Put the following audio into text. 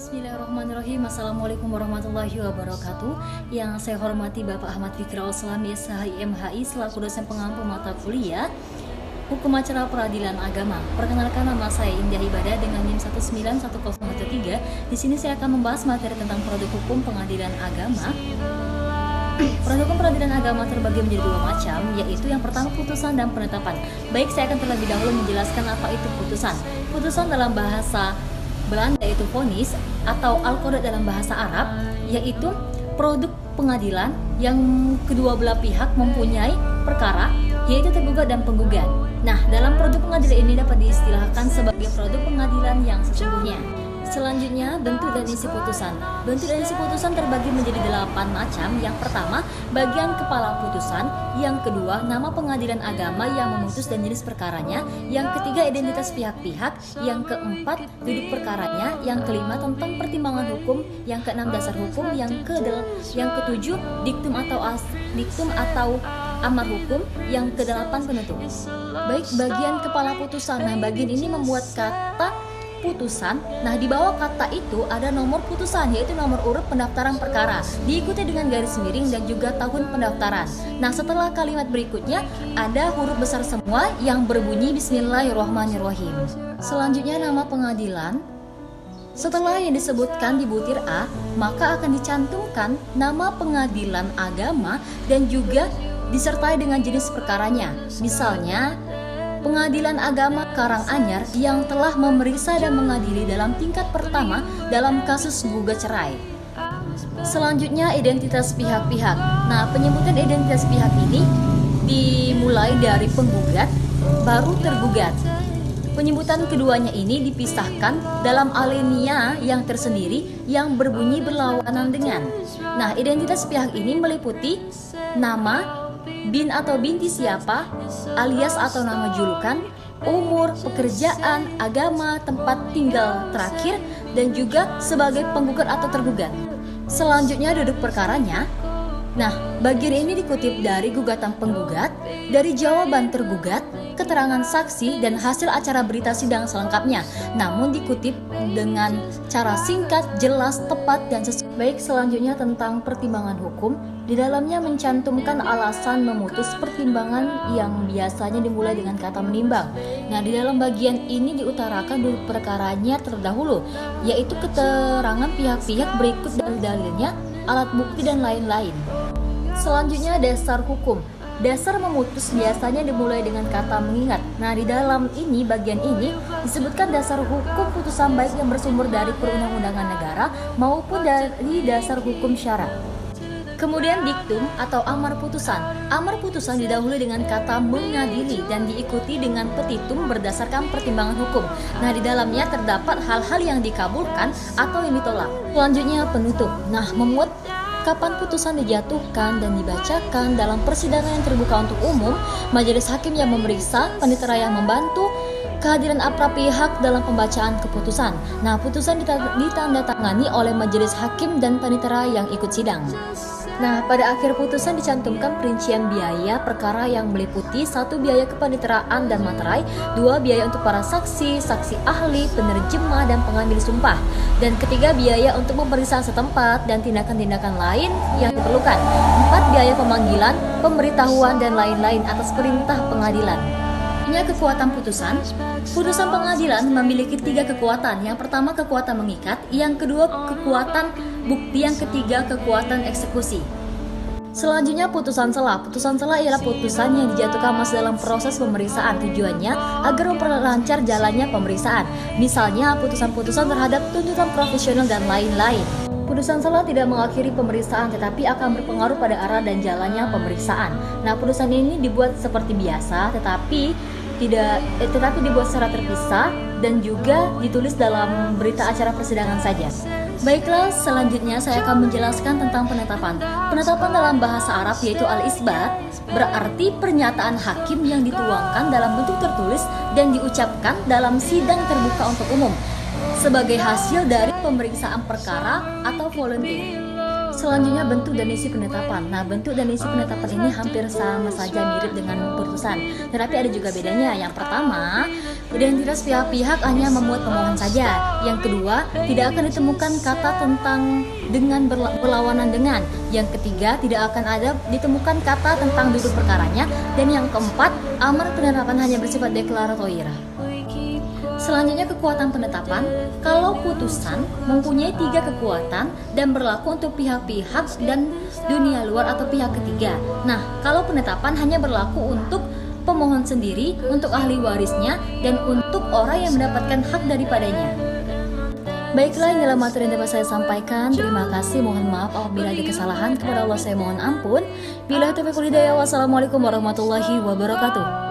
Bismillahirrahmanirrahim. Assalamualaikum warahmatullahi wabarakatuh. Yang saya hormati Bapak Ahmad Fikri Al-Salam, SHI MHI, selaku dosen pengampu mata kuliah Hukum Acara Peradilan Agama. Perkenalkan, nama saya Indah Ibadah dengan NIM 19103. Di sini saya akan membahas materi tentang produk hukum pengadilan agama. Produk hukum peradilan agama terbagi menjadi dua macam, yaitu yang pertama putusan dan penetapan. Baik, saya akan terlebih dahulu menjelaskan apa itu putusan. Putusan dalam bahasa Belanda yaitu vonis atau al-qada dalam bahasa Arab, yaitu produk pengadilan yang kedua belah pihak mempunyai perkara, yaitu tergugat dan penggugat. Nah, dalam produk pengadilan ini dapat diistilahkan sebagai produk pengadilan yang sesungguhnya. Selanjutnya, bentuk dan isi putusan. Bentuk dan isi putusan terbagi menjadi 8 macam. Yang pertama, bagian kepala putusan. Yang kedua, nama pengadilan agama yang memutus dan jenis perkaranya. Yang ketiga, identitas pihak-pihak. Yang keempat, duduk perkaranya. Yang kelima, tentang pertimbangan hukum. Yang keenam, dasar hukum. Yang ketujuh, diktum atau amar hukum. Yang kedelapan, penutup. Baik, bagian kepala putusan. Nah, bagian ini membuat kata putusan. Nah, di bawah kata itu ada nomor putusan, yaitu nomor urut pendaftaran perkara, diikuti dengan garis miring dan juga tahun pendaftaran. Nah, setelah kalimat berikutnya ada huruf besar semua yang berbunyi Bismillahirrahmanirrahim. Selanjutnya, nama pengadilan. Setelah yang disebutkan di butir A, maka akan dicantumkan nama pengadilan agama dan juga disertai dengan jenis perkaranya. Misalnya, Pengadilan Agama Karanganyar yang telah memeriksa dan mengadili dalam tingkat pertama dalam kasus gugat cerai. Selanjutnya, identitas pihak-pihak. Nah, penyebutan identitas pihak ini dimulai dari penggugat, baru tergugat. Penyebutan keduanya ini dipisahkan dalam alinea yang tersendiri yang berbunyi berlawanan dengan. Nah, identitas pihak ini meliputi nama, bin atau binti siapa, alias atau nama julukan, umur, pekerjaan, agama, tempat tinggal terakhir, dan juga sebagai penggugat atau tergugat. Selanjutnya, duduk perkaranya. Nah, bagian ini dikutip dari gugatan penggugat, dari jawaban tergugat, keterangan saksi, dan hasil acara berita sidang selengkapnya. Namun dikutip dengan cara singkat, jelas, tepat, dan sesuai. Baik, selanjutnya tentang pertimbangan hukum. Di dalamnya mencantumkan alasan memutus pertimbangan yang biasanya dimulai dengan kata menimbang. Nah, di dalam bagian ini diutarakan duduk perkaranya terdahulu, yaitu keterangan pihak-pihak berikut dalil-dalilnya, alat bukti, dan lain-lain. Selanjutnya, dasar hukum. Dasar memutus biasanya dimulai dengan kata mengingat. Nah, di dalam ini, bagian ini disebutkan dasar hukum putusan baik yang bersumber dari perundang-undangan negara maupun dari dasar hukum syara. Kemudian diktum atau amar putusan. Amar putusan didahului dengan kata mengadili dan diikuti dengan petitum berdasarkan pertimbangan hukum. Nah, di dalamnya terdapat hal-hal yang dikabulkan atau yang ditolak. Selanjutnya, penutup. Nah, memuat kapan putusan dijatuhkan dan dibacakan dalam persidangan yang terbuka untuk umum, majelis hakim yang memeriksa, panitera yang membantu, kehadiran apra pihak dalam pembacaan keputusan. Nah, putusan ditandatangani oleh majelis hakim dan panitera yang ikut sidang. Nah, pada akhir putusan dicantumkan perincian biaya perkara yang meliputi 1 biaya kepaniteraan dan materai, 2 biaya untuk para saksi, saksi ahli, penerjemah, dan pengambil sumpah, dan ketiga biaya untuk pemeriksaan setempat dan tindakan-tindakan lain yang diperlukan, 4 biaya pemanggilan, pemberitahuan, dan lain-lain atas perintah pengadilan. Kekuatan putusan. Putusan pengadilan memiliki 3 kekuatan. Yang pertama, kekuatan mengikat. Yang kedua, kekuatan bukti. Yang ketiga, kekuatan eksekusi. Selanjutnya, putusan sela. Putusan sela ialah putusan yang dijatuhkan masih dalam proses pemeriksaan. Tujuannya agar memperlancar jalannya pemeriksaan. Misalnya, putusan-putusan terhadap tuntutan profesional dan lain-lain. Putusan sela tidak mengakhiri pemeriksaan, tetapi akan berpengaruh pada arah dan jalannya pemeriksaan. Nah, putusan ini dibuat seperti biasa, tetapi dibuat secara terpisah dan juga ditulis dalam berita acara persidangan saja. Baiklah, selanjutnya saya akan menjelaskan tentang penetapan. Penetapan dalam bahasa Arab yaitu al-isbat, berarti pernyataan hakim yang dituangkan dalam bentuk tertulis dan diucapkan dalam sidang terbuka untuk umum sebagai hasil dari pemeriksaan perkara atau volunteer. Selanjutnya bentuk dan isi penetapan. Nah, bentuk dan isi penetapan ini hampir sama saja mirip dengan putusan, tetapi ada juga bedanya. Yang pertama, identitas pihak-pihak hanya memuat pemohon saja. Yang kedua, tidak akan ditemukan kata tentang dengan berlawanan dengan. Yang ketiga, tidak akan ada ditemukan kata tentang duduk perkaranya. Dan yang keempat, amar penetapan hanya bersifat deklaratoir. Selanjutnya kekuatan penetapan. Kalau putusan mempunyai 3 kekuatan dan berlaku untuk pihak-pihak dan dunia luar atau pihak ketiga. Nah, kalau penetapan hanya berlaku untuk pemohon sendiri, untuk ahli warisnya, dan untuk orang yang mendapatkan hak daripadanya. Baiklah, inilah materi yang dapat saya sampaikan. Terima kasih, mohon maaf apabila ada kesalahan. Kepada Allah saya mohon ampun. Bila taufiq wal hidayah. Wassalamualaikum warahmatullahi wabarakatuh.